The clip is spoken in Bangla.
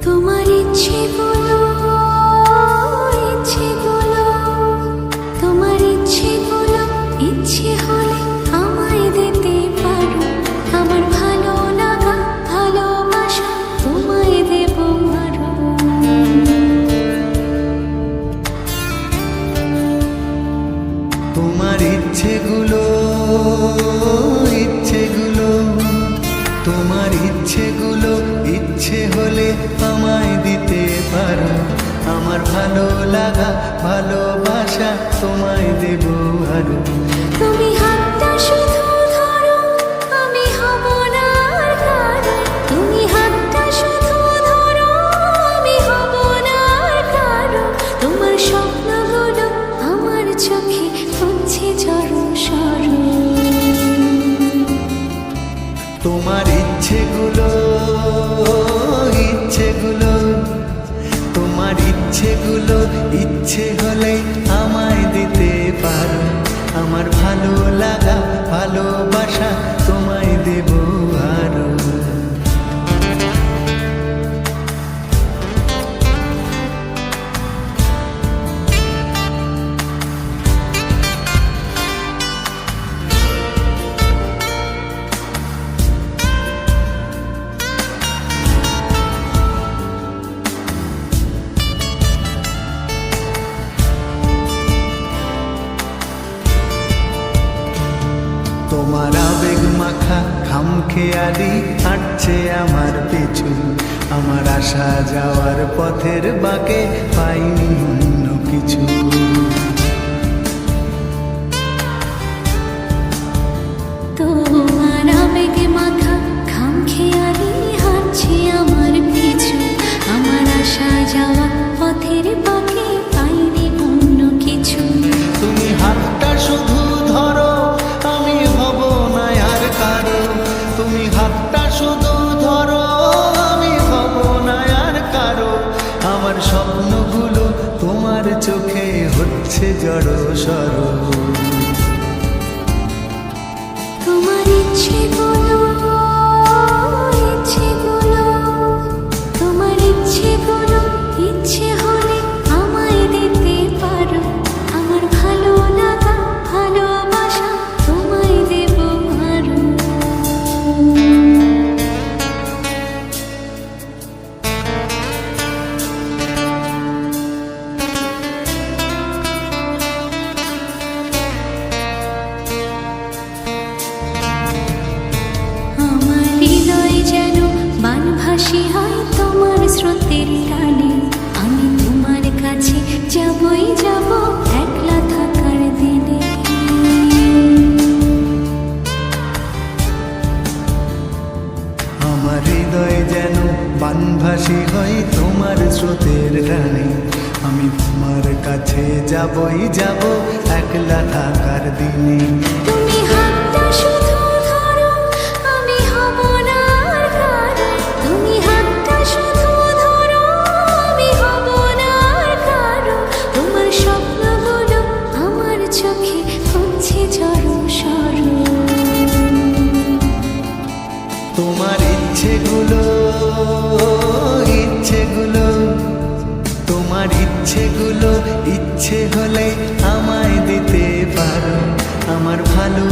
তোমার ইচ্ছেগুলো ইচ্ছেগুলো তোমার ইচ্ছেগুলো ইচ্ছে হলে আমায় দিতে পারো। আমার ভালো লাগা ভালোবাসা তোমায় দেব আরো। তোমার ইচ্ছেগুলো ইচ্ছেগুলো তোমার ইচ্ছেগুলো ইচ্ছে হলে আমায় দিতে পারো। আমার ভালো লাগা ভালোবাসা তোমায় দেব আরো। তুমি হাতটা শুধু ধরো, আমি হব না আর কারো। তুমি হাতটা শুধু ধরো, আমি হব না আর কারো। তোমার স্বপ্নগুলো আমার চোখে হচ্ছে ঝড়ো সরো। তোমার ইচ্ছেগুলো ইচ্ছেগুলো তোমার ইচ্ছেগুলো ইচ্ছে হলে আমায় দিতে পারো। আমার ভালো লাগা ভালোবাসা তোমায় দেব আরো। তোমার আবেগ মাখা খামখেয়ালি হাঁটছে আমার পিছু। আমার আসা যাওয়ার পথের বাঁকে পাইনি অন্য কিছু। তোমার আবেগে মাখা খামখেয়ালি হাঁটছে আমার পিছু। আমার আসা যাওয়া পথের বাঁকে পাইনি অন্য কিছু। তুমি হাতটা শুধু ধরো, আমি হব না আর কারো। তুমি হাতটা শুধু ধরো, আমি হব না আর কারো। আমার স্বপ্নগুলো তোমার চোখে হচ্ছে জড়ো সরো। তোমার ইচ্ছেগুলো ইচ্ছেগুলো তোমার ইচ্ছেগুলো ইচ্ছে হলে আমায় দিতে পারো। আমার ভালো লাগা ভালোবাসা তোমায় দেব আরো। আমার হৃদয় যেন বানভাসী হয় তোমার স্রোতের টানে। আমি তোমার কাছে যাবই যাব একলা থাকার দিনে। আমার হৃদয় যেন বানভাসী হয় তোমার স্রোতের টানে। আমি তোমার কাছে যাবই যাব একলা থাকার দিনে। তুমি হাতটা শুধু ধরো, আমি হব না আর কারো। তুমি হাতটা শুধু ধরো, আমি হব না আর কারো। তোমার স্বপ্নগুলো আমার চোখে হচ্ছে ঝড়ো সরো। তোমার ইচ্ছেগুলো ইচ্ছেগুলো তোমার ইচ্ছেগুলো ইচ্ছে হলে আমায় দিতে পারো। আমার ভালো